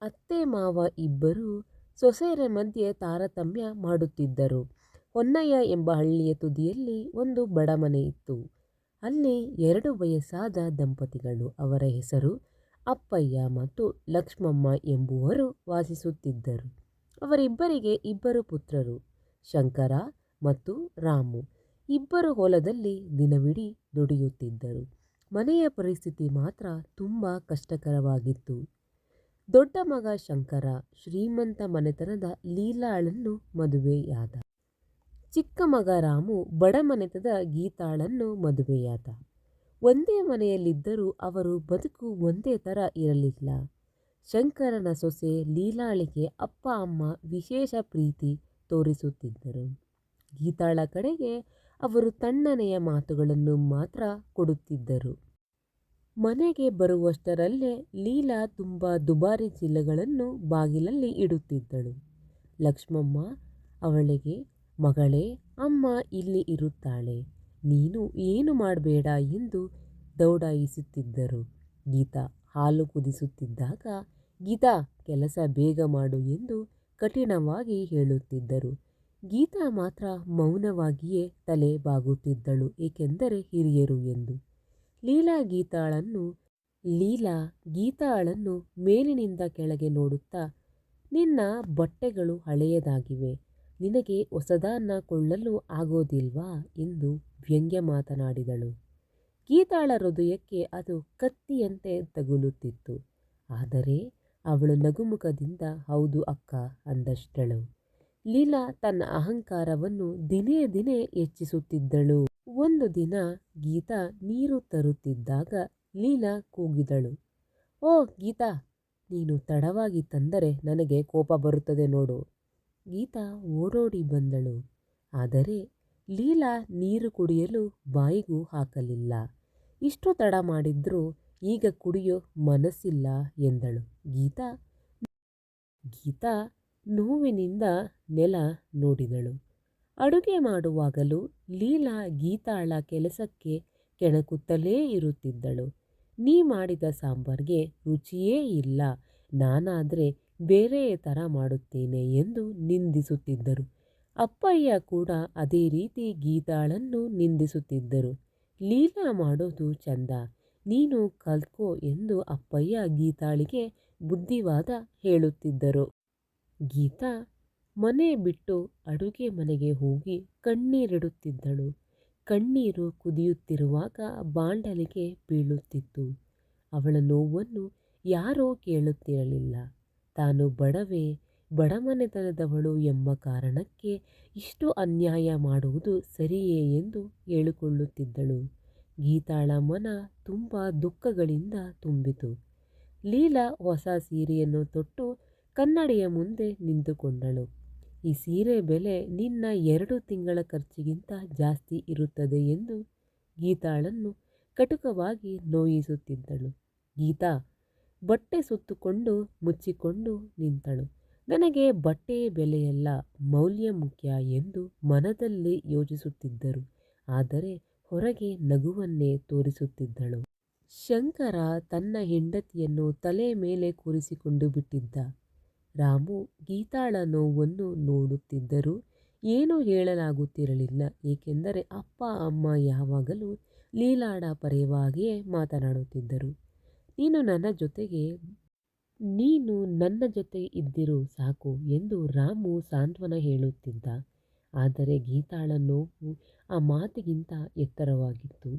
ಅತ್ತೆ ಮಾವ ಇಬ್ಬರೂ ಸೊಸೆಯರ ಮಧ್ಯೆ ತಾರತಮ್ಯ ಮಾಡುತ್ತಿದ್ದರು. ಹೊನ್ನಯ್ಯ ಎಂಬ ಹಳ್ಳಿಯ ತುದಿಯಲ್ಲಿ ಒಂದು ಬಡಮನೆ ಇತ್ತು. ಅಲ್ಲಿ 2 ವಯಸ್ಸಾದ ದಂಪತಿಗಳು, ಅವರ ಹೆಸರು ಅಪ್ಪಯ್ಯ ಮತ್ತು ಲಕ್ಷ್ಮಮ್ಮ ಎಂಬುವರು ವಾಸಿಸುತ್ತಿದ್ದರು. ಅವರಿಬ್ಬರಿಗೆ 2 ಪುತ್ರರು, ಶಂಕರ ಮತ್ತು ರಾಮು. ಇಬ್ಬರು ಹೊಲದಲ್ಲಿ ದಿನವಿಡೀ ದುಡಿಯುತ್ತಿದ್ದರು. ಮನೆಯ ಪರಿಸ್ಥಿತಿ ಮಾತ್ರ ತುಂಬ ಕಷ್ಟಕರವಾಗಿತ್ತು. ದೊಡ್ಡ ಮಗ ಶಂಕರ ಶ್ರೀಮಂತ ಮನೆತನದ ಲೀಲಾಳನ್ನು ಮದುವೆಯಾದ. ಚಿಕ್ಕ ಮಗ ರಾಮು ಬಡ ಮನೆತದ ಗೀತಾಳನ್ನು ಮದುವೆಯಾದ. ಒಂದೇ ಮನೆಯಲ್ಲಿದ್ದರೂ ಅವರು ಬದುಕು ಒಂದೇ ಥರ ಇರಲಿಲ್ಲ. ಶಂಕರನ ಸೊಸೆ ಲೀಲಾಳಿಗೆ ಅಪ್ಪ ಅಮ್ಮ ವಿಶೇಷ ಪ್ರೀತಿ ತೋರಿಸುತ್ತಿದ್ದರು. ಗೀತಾಳ ಕಡೆಗೆ ಅವರು ತಣ್ಣನೆಯ ಮಾತುಗಳನ್ನು ಮಾತ್ರ ಕೊಡುತ್ತಿದ್ದರು. ಮನೆಗೆ ಬರುವಷ್ಟರಲ್ಲೇ ಲೀಲಾ ತುಂಬ ದುಬಾರಿ ಚೀಲಗಳನ್ನು ಬಾಗಿಲಲ್ಲಿ ಇಡುತ್ತಿದ್ದಳು. ಲಕ್ಷ್ಮಮ್ಮ ಅವಳಿಗೆ, ಮಗಳೇ, ಅಮ್ಮ ಇಲ್ಲಿ ಇರುತ್ತಾಳೆ, ನೀನು ಏನು ಮಾಡಬೇಡ ಎಂದು ದೌಡಾಯಿಸುತ್ತಿದ್ದರು. ಗೀತಾ ಹಾಲು ಕುದಿಸುತ್ತಿದ್ದಾಗ, ಗೀತಾ, ಕೆಲಸ ಬೇಗ ಮಾಡು ಎಂದು ಕಠಿಣವಾಗಿ ಹೇಳುತ್ತಿದ್ದರು. ಗೀತಾ ಮಾತ್ರ ಮೌನವಾಗಿಯೇ ತಲೆ ಬಾಗುತ್ತಿದ್ದಳು, ಏಕೆಂದರೆ ಹಿರಿಯರು ಎಂದು. ಲೀಲಾ ಗೀತಾಳನ್ನು ಮೇಲಿನಿಂದ ಕೆಳಗೆ ನೋಡುತ್ತಾ, ನಿನ್ನ ಬಟ್ಟೆಗಳು ಹಳೆಯದಾಗಿವೆ, ನಿನಗೆ ಹೊಸದನ್ನ ಕೊಳ್ಳಲು ಆಗೋದಿಲ್ವಾ ಎಂದು ವ್ಯಂಗ್ಯ ಮಾತನಾಡಿದಳು. ಗೀತಾಳ ಹೃದಯಕ್ಕೆ ಅದು ಕತ್ತಿಯಂತೆ ತಗುಲುತ್ತಿತ್ತು. ಆದರೆ ಅವಳು ನಗುಮುಖದಿಂದ ಹೌದು ಅಕ್ಕ ಅಂದಷ್ಟಳು. ಲೀಲಾ ತನ್ನ ಅಹಂಕಾರವನ್ನು ದಿನೇ ದಿನೇ ಹೆಚ್ಚಿಸುತ್ತಿದ್ದಳು. ಒಂದು ದಿನ ಗೀತಾ ನೀರು ತರುತ್ತಿದ್ದಾಗ ಲೀಲಾ ಕೂಗಿದಳು, ಓ ಗೀತಾ, ನೀನು ತಡವಾಗಿ ತಂದರೆ ನನಗೆ ಕೋಪ ಬರುತ್ತದೆ ನೋಡು. ಗೀತಾ ಓಡೋಡಿ ಬಂದಳು. ಆದರೆ ಲೀಲಾ ನೀರು ಕುಡಿಯಲು ಬಾಯಿಗೂ ಹಾಕಲಿಲ್ಲ. ಇಷ್ಟು ತಡ ಮಾಡಿದ್ರೂ ಈಗ ಕುಡಿಯೋ ಮನಸ್ಸಿಲ್ಲ ಎಂದಳು. ಗೀತಾ ನೋವಿನಿಂದ ನೆಲ ನೋಡಿದಳು. ಅಡುಗೆ ಮಾಡುವಾಗಲೂ ಲೀಲಾ ಗೀತಾಳ ಕೆಲಸಕ್ಕೆ ಕೆಣಕುತ್ತಲೇ ಇರುತ್ತಿದ್ದಳು. ನೀ ಮಾಡಿದ ಸಾಂಬಾರ್ಗೆ ರುಚಿಯೇ ಇಲ್ಲ, ನಾನಾದರೆ ಬೇರೆಯೇ ಥರ ಮಾಡುತ್ತೇನೆ ಎಂದು ನಿಂದಿಸುತ್ತಿದ್ದರು. ಅಪ್ಪಯ್ಯ ಕೂಡ ಅದೇ ರೀತಿ ಗೀತಾಳನ್ನು ನಿಂದಿಸುತ್ತಿದ್ದರು. ಲೀಲಾ ಮಾಡೋದು ಚಂದ, ನೀನು ಕಲ್ತ್ಕೋ ಎಂದು ಅಪ್ಪಯ್ಯ ಗೀತಾಳಿಗೆ ಬುದ್ಧಿವಾದ ಹೇಳುತ್ತಿದ್ದರು. ಗೀತಾ ಮನೆ ಬಿಟ್ಟು ಅಡುಗೆ ಮನೆಗೆ ಹೋಗಿ ಕಣ್ಣೀರಿಡುತ್ತಿದ್ದಳು. ಕಣ್ಣೀರು ಕುದಿಯುತ್ತಿರುವಾಗ ಬಾಂಡಲಿಗೆ ಬೀಳುತ್ತಿತ್ತು. ಅವಳ ನೋವನ್ನು ಯಾರೂ ಕೇಳುತ್ತಿರಲಿಲ್ಲ. ತಾನು ಬಡಮನೆತನದವಳು ಎಂಬ ಕಾರಣಕ್ಕೆ ಇಷ್ಟು ಅನ್ಯಾಯ ಮಾಡುವುದು ಸರಿಯೇ ಎಂದು ಹೇಳಿಕೊಳ್ಳುತ್ತಿದ್ದಳು. ಗೀತಾಳ ಮನ ತುಂಬ ದುಃಖಗಳಿಂದ ತುಂಬಿತು. ಲೀಲಾ ಹೊಸ ಸೀರೆಯನ್ನು ತೊಟ್ಟು ಕನ್ನಡಿಯ ಮುಂದೆ ನಿಂತುಕೊಂಡಳು. ಈ ಸೀರೆ ಬೆಲೆ ನಿನ್ನ 2 ತಿಂಗಳ ಖರ್ಚಿಗಿಂತ ಜಾಸ್ತಿ ಇರುತ್ತದೆ ಎಂದು ಗೀತಾಳನ್ನು ಕಟುಕವಾಗಿ ನೋಯಿಸುತ್ತಿದ್ದಳು. ಗೀತಾ ಬಟ್ಟೆ ಸುತ್ತಕೊಂಡು ಮುಚ್ಚಿಕೊಂಡು ನಿಂತಳು. ನನಗೆ ಬಟ್ಟೆಯ ಬೆಲೆಯಲ್ಲ, ಮೌಲ್ಯ ಮುಖ್ಯ ಎಂದು ಮನದಲ್ಲಿ ಯೋಚಿಸುತ್ತಿದ್ದರು. ಆದರೆ ಹೊರಗೆ ನಗುವನ್ನೇ ತೋರಿಸುತ್ತಿದ್ದಳು. ಶಂಕರ ತನ್ನ ಹೆಂಡತಿಯನ್ನು ತಲೆ ಮೇಲೆ ಕೂರಿಸಿಕೊಂಡು ಬಿಟ್ಟಿದ್ದ. ರಾಮು ಗೀತಾಳ ನೋವನ್ನು ನೋಡುತ್ತಿದ್ದರೂ ಏನೂ ಹೇಳಲಾಗುತ್ತಿರಲಿಲ್ಲ, ಏಕೆಂದರೆ ಅಪ್ಪ ಅಮ್ಮ ಯಾವಾಗಲೂ ಲೀಲಾಳ ಪರವಾಗಿಯೇ ಮಾತನಾಡುತ್ತಿದ್ದರು. ನೀನು ನನ್ನ ಜೊತೆ ಇದ್ದಿರು ಸಾಕು ಎಂದು ರಾಮು ಸಾಂತ್ವನ ಹೇಳುತ್ತಿದ್ದ. ಆದರೆ ಗೀತಾಳ ನೋವು ಆ ಮಾತಿಗಿಂತ ಎತ್ತರವಾಗಿತ್ತು.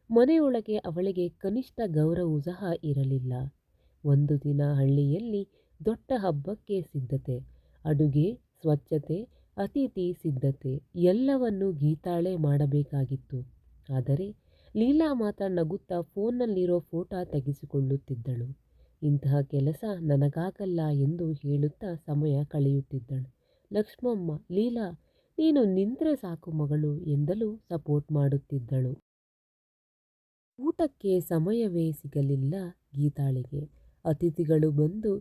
ಮನೆಯೊಳಗೆ ಅವಳಿಗೆ ಕನಿಷ್ಠ ಗೌರವವೂ ಸಹ ಇರಲಿಲ್ಲ. ಒಂದು ದಿನ ಹಳ್ಳಿಯಲ್ಲಿ ದೊಡ್ಡ ಹಬ್ಬಕ್ಕೆ ಸಿದ್ಧತೆ, ಅಡುಗೆ, ಸ್ವಚ್ಛತೆ, ಅತಿಥಿ ಸಿದ್ಧತೆ ಎಲ್ಲವನ್ನೂ ಗೀತಾಳೇ ಮಾಡಬೇಕಾಗಿತ್ತು. ಆದರೆ ಲೀಲಾ ಮಾತ್ರ ನಗುತ್ತಾ ಫೋನ್ನಲ್ಲಿರೋ ಫೋಟೋ ತೆಗೆಸಿಕೊಳ್ಳುತ್ತಿದ್ದಳು. ಇಂತಹ ಕೆಲಸ ನನಗಾಗಲ್ಲ ಎಂದು ಹೇಳುತ್ತಾ ಸಮಯ ಕಳೆಯುತ್ತಿದ್ದಳು. ಲಕ್ಷ್ಮಮ್ಮ, ಲೀಲಾ, ನೀನು ನಿಂತರೆ ಸಾಕು ಮಗಳು ಎಂದಲೂ ಸಪೋರ್ಟ್ ಮಾಡುತ್ತಿದ್ದಳು. ಊಟಕ್ಕೆ ಸಮಯವೇ ಸಿಗಲಿಲ್ಲ ಗೀತಾಳಿಗೆ. ಅತಿಥಿಗಳು ಬಂದು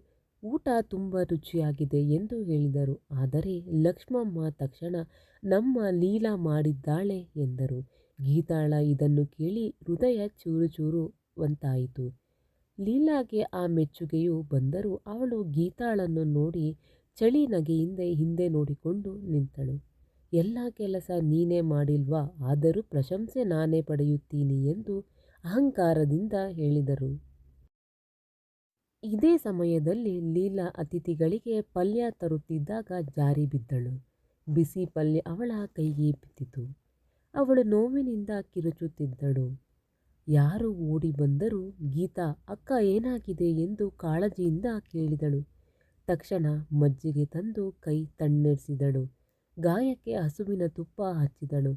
ಊಟ ತುಂಬ ರುಚಿಯಾಗಿದೆ ಎಂದು ಹೇಳಿದರು. ಆದರೆ ಲಕ್ಷ್ಮಮ್ಮ ತಕ್ಷಣ ನಮ್ಮ ಲೀಲಾ ಮಾಡಿದ್ದಾಳೆ ಎಂದರು. ಗೀತಾಳ ಇದನ್ನು ಕೇಳಿ ಹೃದಯ ಚೂರು ಚೂರು ವಂತಾಯಿತು. ಲೀಲಾಗೆ ಆ ಮೆಚ್ಚುಗೆಯು ಬಂದರೂ ಅವಳು ಗೀತಾಳನ್ನು ನೋಡಿ ಚಳಿ ನಗೆಯಿಂದ ಹಿಂದೆ ನೋಡಿಕೊಂಡು ನಿಂತಳು. ಎಲ್ಲ ಕೆಲಸ ನೀನೇ ಮಾಡಿಲ್ವಾ, ಆದರೂ ಪ್ರಶಂಸೆ ನಾನೇ ಪಡೆಯುತ್ತೀನಿ ಎಂದು ಅಹಂಕಾರದಿಂದ ಹೇಳಿದರು. ಇದೇ ಸಮಯದಲ್ಲಿ ಲೀಲಾ ಅತಿಥಿಗಳಿಗೆ ಪಲ್ಯ ತರುತ್ತಿದ್ದಾಗ ಜಾರಿ ಬಿದ್ದಳು. ಬಿಸಿ ಪಲ್ಯ ಅವಳ ಕೈಗೆ ಬಿದ್ದಿತು. ಅವಳು ನೋವಿನಿಂದ ಕಿರುಚುತ್ತಿದ್ದಳು. ಯಾರು ಓಡಿ ಬಂದರೂ ಗೀತಾ, ಅಕ್ಕ ಏನಾಗಿದೆ ಎಂದು ಕಾಳಜಿಯಿಂದ ಕೇಳಿದಳು. ತಕ್ಷಣ ಮಜ್ಜಿಗೆ ತಂದು ಕೈ ತಣ್ಣೆಸಿದಳು. ಗಾಯಕ್ಕೆ ಹಸುವಿನ ತುಪ್ಪ ಹಚ್ಚಿದಳು.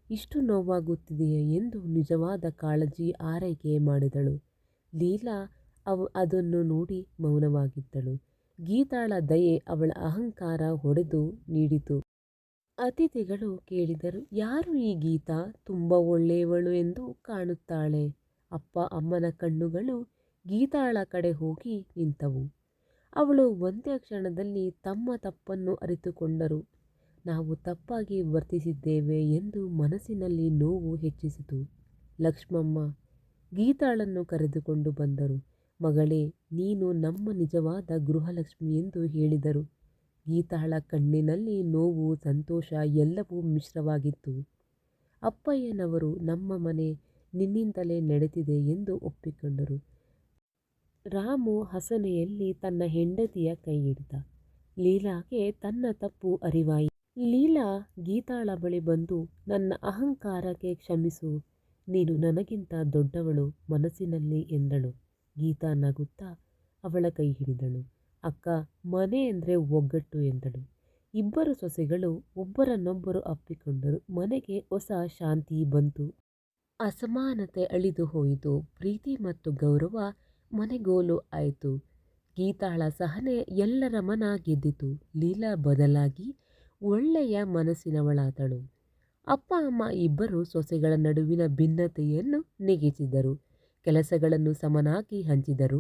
ಇಷ್ಟು ನೋವಾಗುತ್ತಿದೆಯೇ ಎಂದು ನಿಜವಾದ ಕಾಳಜಿ ಆರೈಕೆ ಮಾಡಿದಳು. ಲೀಲಾ ಅದನ್ನು ನೋಡಿ ಮೌನವಾಗಿದ್ದಳು. ಗೀತಾಳ ದಯೆ ಅವಳ ಅಹಂಕಾರ ಹೊಡೆದು ನೀಡಿತು. ಅತಿಥಿಗಳು ಕೇಳಿದರು, ಯಾರು ಈ ಗೀತಾ? ತುಂಬ ಒಳ್ಳೆಯವಳು ಎಂದು ಕಾಣುತ್ತಾಳೆ. ಅಪ್ಪ ಅಮ್ಮನ ಕಣ್ಣುಗಳು ಗೀತಾಳ ಕಡೆ ಹೋಗಿ ನಿಂತವು. ಅವಳು ಒಂದೇ ಕ್ಷಣದಲ್ಲಿ ತಮ್ಮ ತಪ್ಪನ್ನು ಅರಿತುಕೊಂಡರು. ನಾವು ತಪ್ಪಾಗಿ ವರ್ತಿಸಿದ್ದೇವೆ ಎಂದು ಮನಸ್ಸಿನಲ್ಲಿ ನೋವು ಹೆಚ್ಚಿಸಿತು. ಲಕ್ಷ್ಮಮ್ಮ ಗೀತಾಳನ್ನು ಕರೆದುಕೊಂಡು ಬಂದರು. ಮಗಳೇ, ನೀನು ನಮ್ಮ ನಿಜವಾದ ಗೃಹಲಕ್ಷ್ಮಿ ಎಂದು ಹೇಳಿದರು. ಗೀತಾಳ ಕಣ್ಣಿನಲ್ಲಿ ನೋವು, ಸಂತೋಷ ಎಲ್ಲವೂ ಮಿಶ್ರವಾಗಿತ್ತು. ಅಪ್ಪಯ್ಯನವರು ನಮ್ಮ ಮನೆ ನಿನ್ನಿಂದಲೇ ನಡೆದಿದೆ ಎಂದು ಒಪ್ಪಿಕೊಂಡರು. ರಾಮು ಹಸನೆಯಲ್ಲಿ ತನ್ನ ಹೆಂಡತಿಯ ಕೈ ಹಿಡಿದ. ಲೀಲಾಗೆ ತನ್ನ ತಪ್ಪು ಅರಿವಾಯಿತು. ಲೀಲಾ ಗೀತಾಳ ಬಳಿ ಬಂದು, ನನ್ನ ಅಹಂಕಾರಕ್ಕೆ ಕ್ಷಮಿಸು, ನೀನು ನನಗಿಂತ ದೊಡ್ಡವಳು ಮನಸ್ಸಿನಲ್ಲಿ ಎಂದಳು. ಗೀತಾ ನಗುತ್ತಾ ಅವಳ ಕೈ ಹಿಡಿದಳು. ಅಕ್ಕ, ಮನೆ ಅಂದರೆ ಒಗ್ಗಟ್ಟು ಎಂದಳು. ಇಬ್ಬರು ಸೊಸೆಗಳು ಒಬ್ಬರನ್ನೊಬ್ಬರು ಅಪ್ಪಿಕೊಂಡರು. ಮನೆಗೆ ಹೊಸ ಶಾಂತಿ ಬಂತು. ಅಸಮಾನತೆ ಅಳಿದು ಹೋಯಿತು. ಪ್ರೀತಿ ಮತ್ತು ಗೌರವ ಮನೆಗೋಲು ಆಯಿತು. ಗೀತಾಳ ಸಹನೆ ಎಲ್ಲರ ಮನ ಗೆದ್ದಿತು. ಲೀಲಾ ಬದಲಾಗಿ ಒಳ್ಳೆಯ ಮನಸ್ಸಿನವಳಾದಳು. ಅಪ್ಪ ಅಮ್ಮ ಇಬ್ಬರು ಸೊಸೆಗಳ ನಡುವಿನ ಭಿನ್ನತೆಯನ್ನು ನೀಗಿಸಿದರು. ಕೆಲಸಗಳನ್ನು ಸಮನಾಗಿ ಹಂಚಿದರು.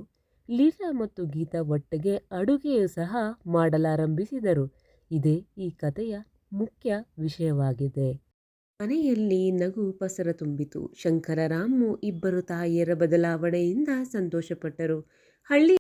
ಲೀಲಾ ಮತ್ತು ಗೀತಾ ಒಟ್ಟಿಗೆ ಅಡುಗೆಯೂ ಸಹ ಮಾಡಲಾರಂಭಿಸಿದರು. ಇದೇ ಈ ಕಥೆಯ ಮುಖ್ಯ ವಿಷಯವಾಗಿದೆ. ಮನೆಯಲ್ಲಿ ನಗು ಪಸರ ತುಂಬಿತು. ಶಂಕರ ರಾಮು ಇಬ್ಬರು ತಾಯಿಯರ ಬದಲಾವಣೆಯಿಂದ ಸಂತೋಷಪಟ್ಟರು. ಹಳ್ಳಿ